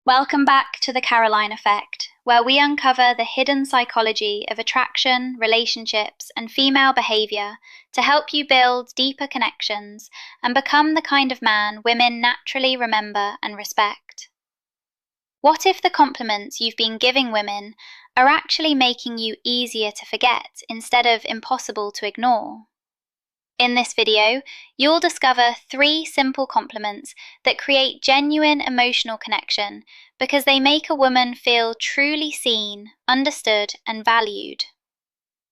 Welcome back to the Caroline Effect, where we uncover the hidden psychology of attraction, relationships, and female behavior to help you build deeper connections and become the kind of man women naturally remember and respect. What if the compliments you've been giving women are actually making you easier to forget instead of impossible to ignore? In this video, you'll discover 3 simple compliments that create genuine emotional connection because they make a woman feel truly seen, understood, and valued.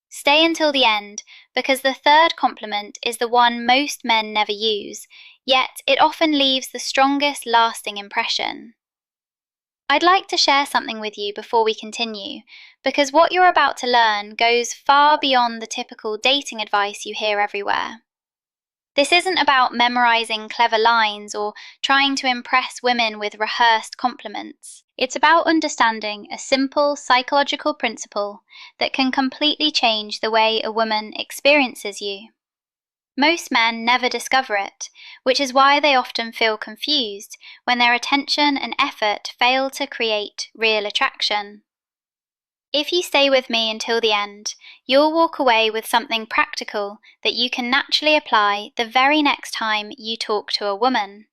Stay until the end because the 3rd compliment is the one most men never use, yet it often leaves the strongest lasting impression. I'd like to share something with you before we continue, because what you're about to learn goes far beyond the typical dating advice you hear everywhere. This isn't about memorizing clever lines or trying to impress women with rehearsed compliments. It's about understanding a simple psychological principle that can completely change the way a woman experiences you. Most men never discover it, which is why they often feel confused when their attention and effort fail to create real attraction. If you stay with me until the end, you'll walk away with something practical that you can naturally apply the very next time you talk to a woman.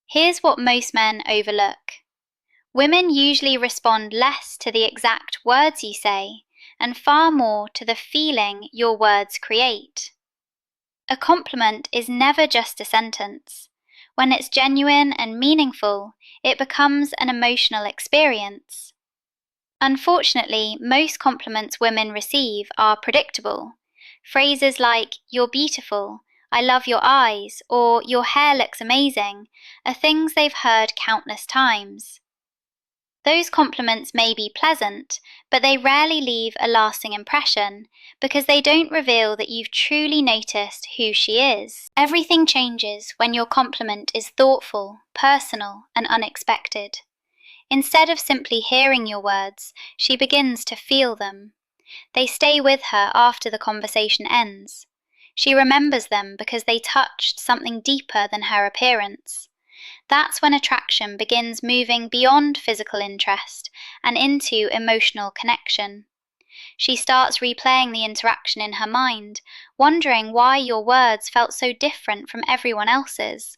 Here's what most men overlook. Women usually respond less to the exact words you say, and far more to the feeling your words create. A compliment is never just a sentence. When it's genuine and meaningful, it becomes an emotional experience. Unfortunately, most compliments women receive are predictable. Phrases like, "You're beautiful," "I love your eyes," or "Your hair looks amazing," are things they've heard countless times. Those compliments may be pleasant, but they rarely leave a lasting impression because they don't reveal that you've truly noticed who she is. Everything changes when your compliment is thoughtful, personal, and unexpected. Instead of simply hearing your words, she begins to feel them. They stay with her after the conversation ends. She remembers them because they touched something deeper than her appearance. That's when attraction begins moving beyond physical interest and into emotional connection. She starts replaying the interaction in her mind, wondering why your words felt so different from everyone else's.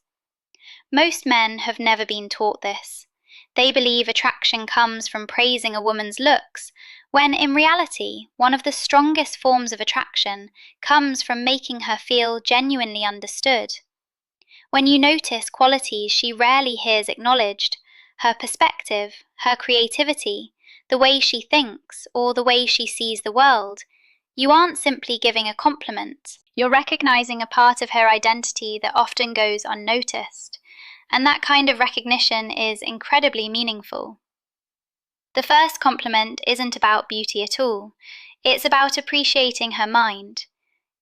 Most men have never been taught this. They believe attraction comes from praising a woman's looks, when in reality, one of the strongest forms of attraction comes from making her feel genuinely understood. When you notice qualities she rarely hears acknowledged, her perspective, her creativity, the way she thinks, or the way she sees the world, you aren't simply giving a compliment. You're recognizing a part of her identity that often goes unnoticed. And that kind of recognition is incredibly meaningful. The first compliment isn't about beauty at all. It's about appreciating her mind.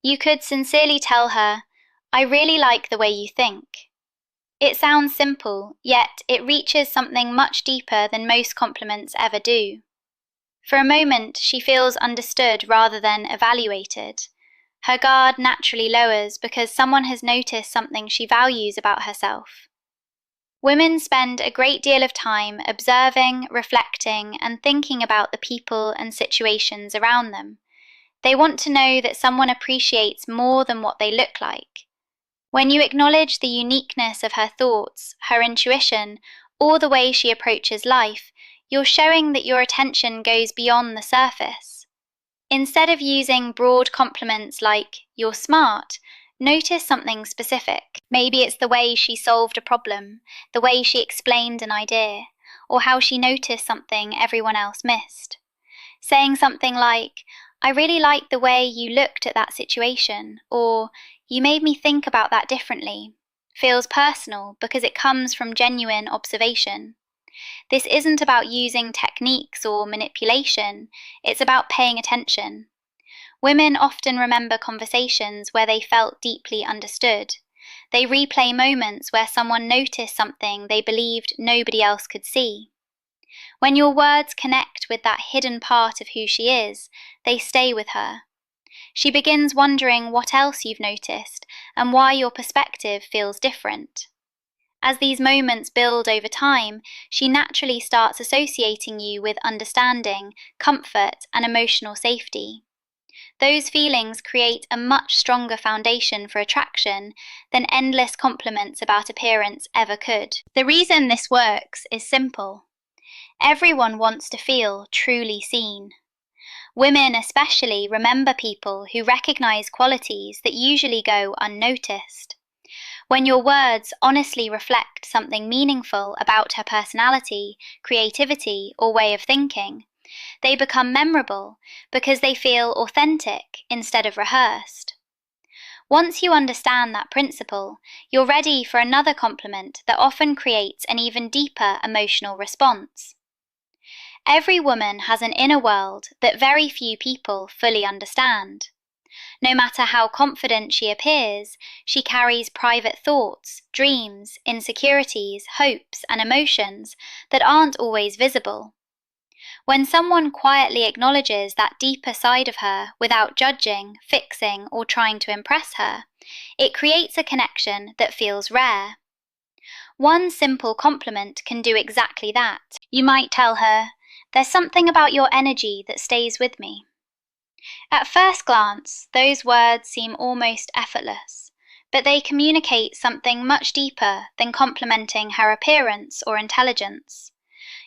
You could sincerely tell her, "I really like the way you think." It sounds simple, yet it reaches something much deeper than most compliments ever do. For a moment, she feels understood rather than evaluated. Her guard naturally lowers because someone has noticed something she values about herself. Women spend a great deal of time observing, reflecting, and thinking about the people and situations around them. They want to know that someone appreciates more than what they look like. When you acknowledge the uniqueness of her thoughts, her intuition, or the way she approaches life, you're showing that your attention goes beyond the surface. Instead of using broad compliments like, "You're smart," notice something specific. Maybe it's the way she solved a problem, the way she explained an idea, or how she noticed something everyone else missed. Saying something like, "I really liked the way you looked at that situation," or "You made me think about that differently," feels personal because it comes from genuine observation. This isn't about using techniques or manipulation, it's about paying attention. Women often remember conversations where they felt deeply understood. They replay moments where someone noticed something they believed nobody else could see. When your words connect with that hidden part of who she is, they stay with her. She begins wondering what else you've noticed and why your perspective feels different. As these moments build over time, she naturally starts associating you with understanding, comfort, and emotional safety. Those feelings create a much stronger foundation for attraction than endless compliments about appearance ever could. The reason this works is simple. Everyone wants to feel truly seen. Women especially remember people who recognize qualities that usually go unnoticed. When your words honestly reflect something meaningful about her personality, creativity, or way of thinking, they become memorable because they feel authentic instead of rehearsed. Once you understand that principle, you're ready for another compliment that often creates an even deeper emotional response. Every woman has an inner world that very few people fully understand. No matter how confident she appears, she carries private thoughts, dreams, insecurities, hopes, and emotions that aren't always visible. When someone quietly acknowledges that deeper side of her without judging, fixing, or trying to impress her, it creates a connection that feels rare. One simple compliment can do exactly that. You might tell her, "There's something about your energy that stays with me." At first glance, those words seem almost effortless, but they communicate something much deeper than complimenting her appearance or intelligence.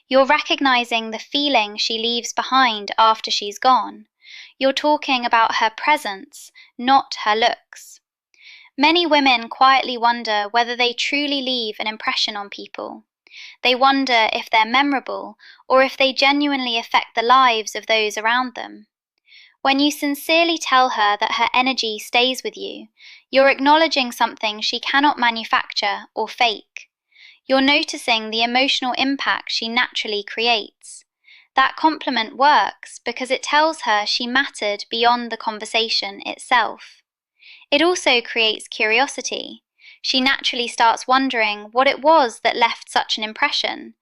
You're recognizing the feeling she leaves behind after she's gone. You're talking about her presence, not her looks. Many women quietly wonder whether they truly leave an impression on people. They wonder if they're memorable or if they genuinely affect the lives of those around them. When you sincerely tell her that her energy stays with you, you're acknowledging something she cannot manufacture or fake. You're noticing the emotional impact she naturally creates. That compliment works because it tells her she mattered beyond the conversation itself. It also creates curiosity. She naturally starts wondering what it was that left such an impression.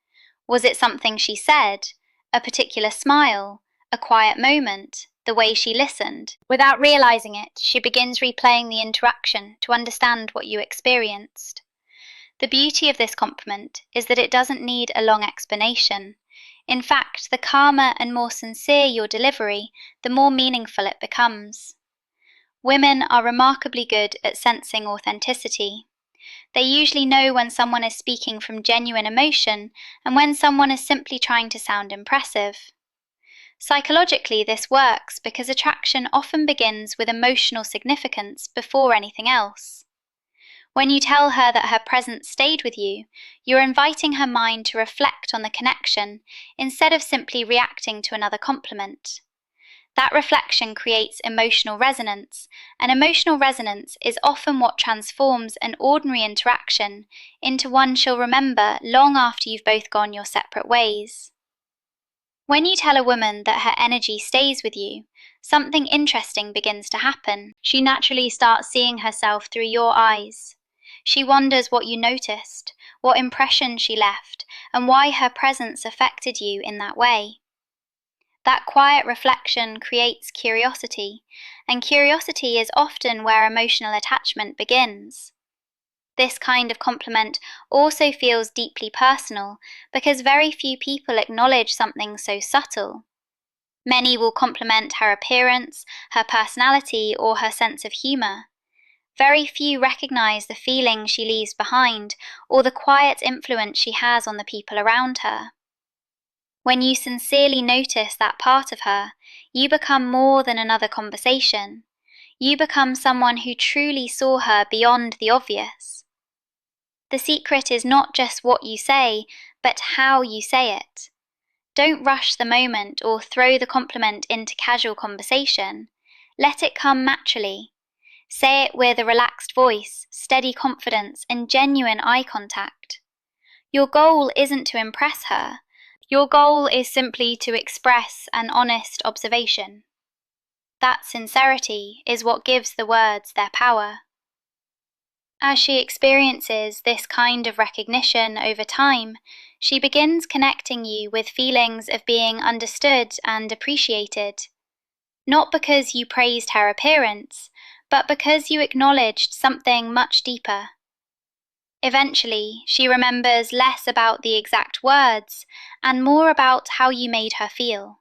Was it something she said, a particular smile, a quiet moment, the way she listened? Without realizing it, she begins replaying the interaction to understand what you experienced. The beauty of this compliment is that it doesn't need a long explanation. In fact, the calmer and more sincere your delivery, the more meaningful it becomes. Women are remarkably good at sensing authenticity. They usually know when someone is speaking from genuine emotion and when someone is simply trying to sound impressive. Psychologically, this works because attraction often begins with emotional significance before anything else. When you tell her that her presence stayed with you, you're inviting her mind to reflect on the connection instead of simply reacting to another compliment. That reflection creates emotional resonance, and emotional resonance is often what transforms an ordinary interaction into one she'll remember long after you've both gone your separate ways. When you tell a woman that her energy stays with you, something interesting begins to happen. She naturally starts seeing herself through your eyes. She wonders what you noticed, what impression she left, and why her presence affected you in that way. That quiet reflection creates curiosity, and curiosity is often where emotional attachment begins. This kind of compliment also feels deeply personal because very few people acknowledge something so subtle. Many will compliment her appearance, her personality, or her sense of humor. Very few recognize the feeling she leaves behind or the quiet influence she has on the people around her. When you sincerely notice that part of her, you become more than another conversation. You become someone who truly saw her beyond the obvious. The secret is not just what you say, but how you say it. Don't rush the moment or throw the compliment into casual conversation. Let it come naturally. Say it with a relaxed voice, steady confidence, and genuine eye contact. Your goal isn't to impress her. Your goal is simply to express an honest observation. That sincerity is what gives the words their power. As she experiences this kind of recognition over time, she begins connecting you with feelings of being understood and appreciated. Not because you praised her appearance, but because you acknowledged something much deeper. Eventually, she remembers less about the exact words and more about how you made her feel.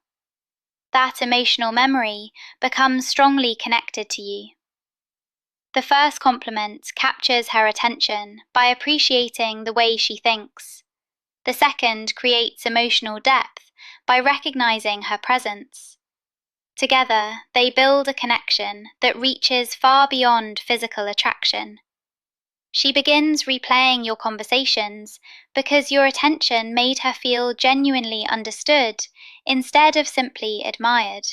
That emotional memory becomes strongly connected to you. The first compliment captures her attention by appreciating the way she thinks. The second creates emotional depth by recognizing her presence. Together, they build a connection that reaches far beyond physical attraction. She begins replaying your conversations because your attention made her feel genuinely understood instead of simply admired.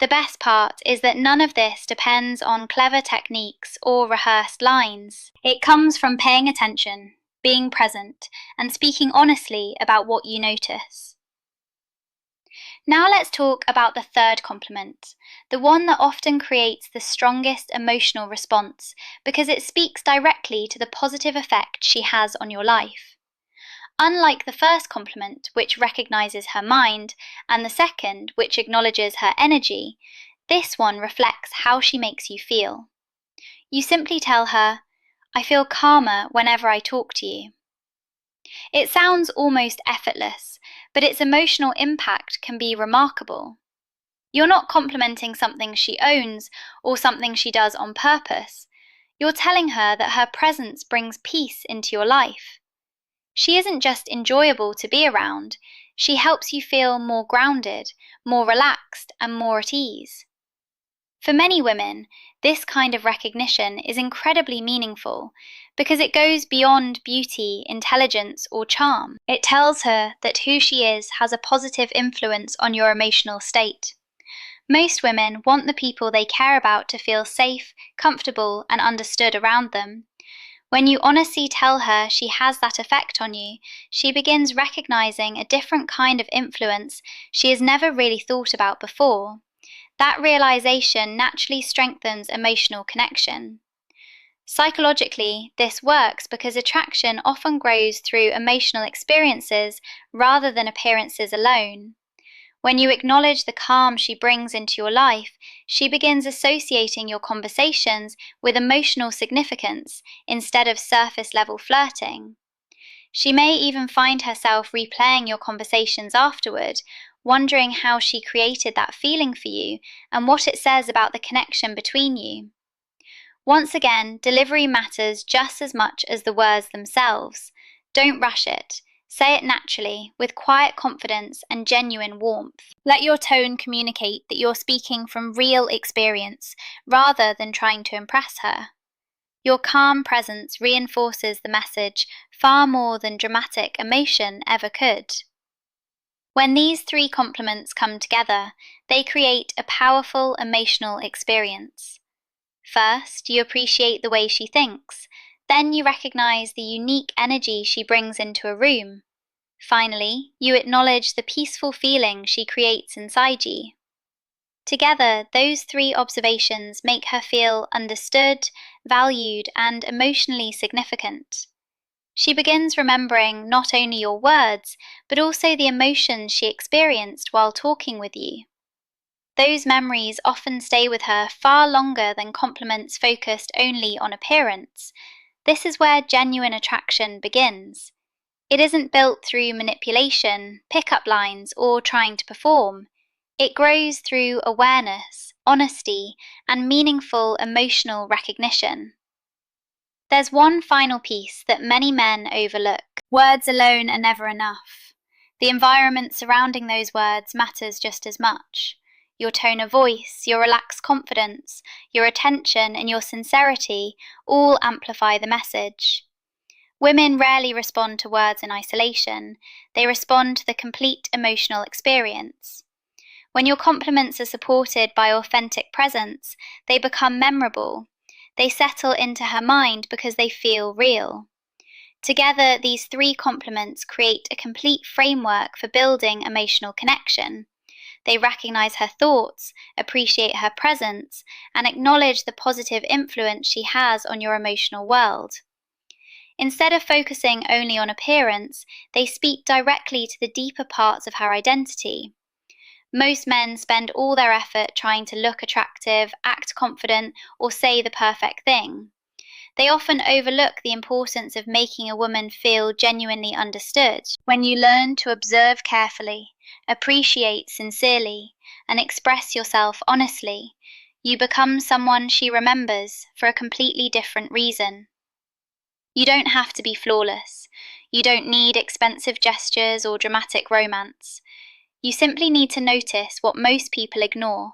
The best part is that none of this depends on clever techniques or rehearsed lines. It comes from paying attention, being present, and speaking honestly about what you notice. Now let's talk about the third compliment, the one that often creates the strongest emotional response because it speaks directly to the positive effect she has on your life. Unlike the first compliment, which recognizes her mind, and the second, which acknowledges her energy, this one reflects how she makes you feel. You simply tell her, "I feel calmer whenever I talk to you." It sounds almost effortless, but its emotional impact can be remarkable. You're not complimenting something she owns or something she does on purpose. You're telling her that her presence brings peace into your life. She isn't just enjoyable to be around, she helps you feel more grounded, more relaxed, and more at ease. For many women, this kind of recognition is incredibly meaningful because it goes beyond beauty, intelligence, or charm. It tells her that who she is has a positive influence on your emotional state. Most women want the people they care about to feel safe, comfortable, and understood around them. When you honestly tell her she has that effect on you, she begins recognizing a different kind of influence she has never really thought about before. That realization naturally strengthens emotional connection. Psychologically, this works because attraction often grows through emotional experiences rather than appearances alone. When you acknowledge the calm she brings into your life, she begins associating your conversations with emotional significance instead of surface level flirting. She may even find herself replaying your conversations afterward, wondering how she created that feeling for you and what it says about the connection between you. Once again, delivery matters just as much as the words themselves. Don't rush it. Say it naturally, with quiet confidence and genuine warmth. Let your tone communicate that you're speaking from real experience rather than trying to impress her. Your calm presence reinforces the message far more than dramatic emotion ever could. When these three compliments come together, they create a powerful emotional experience. First, you appreciate the way she thinks. Then you recognize the unique energy she brings into a room. Finally, you acknowledge the peaceful feeling she creates inside you. Together, those three observations make her feel understood, valued, and emotionally significant. She begins remembering not only your words, but also the emotions she experienced while talking with you. Those memories often stay with her far longer than compliments focused only on appearance. This is where genuine attraction begins. It isn't built through manipulation, pick-up lines, or trying to perform. It grows through awareness, honesty, and meaningful emotional recognition. There's one final piece that many men overlook. Words alone are never enough. The environment surrounding those words matters just as much. Your tone of voice, your relaxed confidence, your attention, and your sincerity all amplify the message. Women rarely respond to words in isolation. They respond to the complete emotional experience. When your compliments are supported by authentic presence, they become memorable. They settle into her mind because they feel real. Together, these three compliments create a complete framework for building emotional connection. They recognize her thoughts, appreciate her presence, and acknowledge the positive influence she has on your emotional world. Instead of focusing only on appearance, they speak directly to the deeper parts of her identity. Most men spend all their effort trying to look attractive, act confident, or say the perfect thing. They often overlook the importance of making a woman feel genuinely understood. When you learn to observe carefully, appreciate sincerely, and express yourself honestly, you become someone she remembers for a completely different reason. You don't have to be flawless. You don't need expensive gestures or dramatic romance. You simply need to notice what most people ignore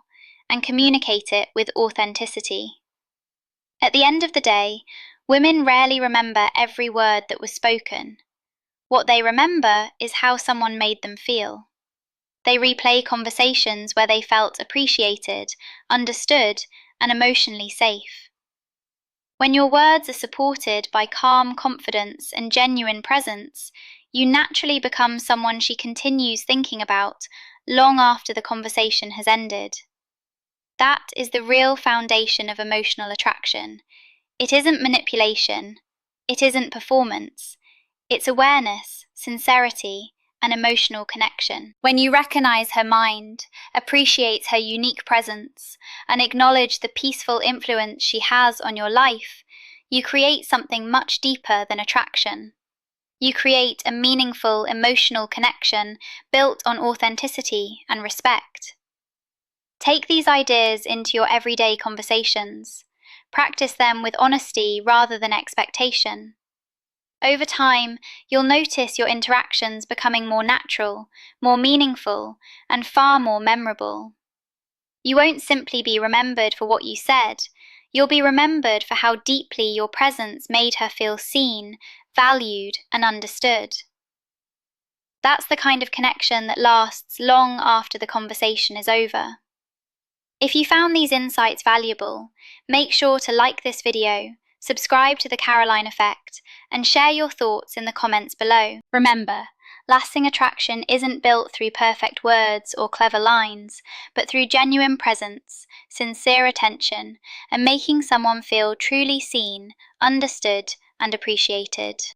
and communicate it with authenticity. At the end of the day, women rarely remember every word that was spoken. What they remember is how someone made them feel. They replay conversations where they felt appreciated, understood, and emotionally safe. When your words are supported by calm confidence and genuine presence, you naturally become someone she continues thinking about long after the conversation has ended. That is the real foundation of emotional attraction. It isn't manipulation. It isn't performance. It's awareness, sincerity, and emotional connection. When you recognize her mind, appreciate her unique presence, and acknowledge the peaceful influence she has on your life, you create something much deeper than attraction. You create a meaningful emotional connection built on authenticity and respect. Take these ideas into your everyday conversations. Practice them with honesty rather than expectation. Over time, you'll notice your interactions becoming more natural, more meaningful, and far more memorable. You won't simply be remembered for what you said, you'll be remembered for how deeply your presence made her feel seen, valued, and understood. That's the kind of connection that lasts long after the conversation is over. If you found these insights valuable, make sure to like this video, subscribe to The Caroline Effect, and share your thoughts in the comments below. Remember, lasting attraction isn't built through perfect words or clever lines, but through genuine presence, sincere attention, and making someone feel truly seen, understood, and appreciated.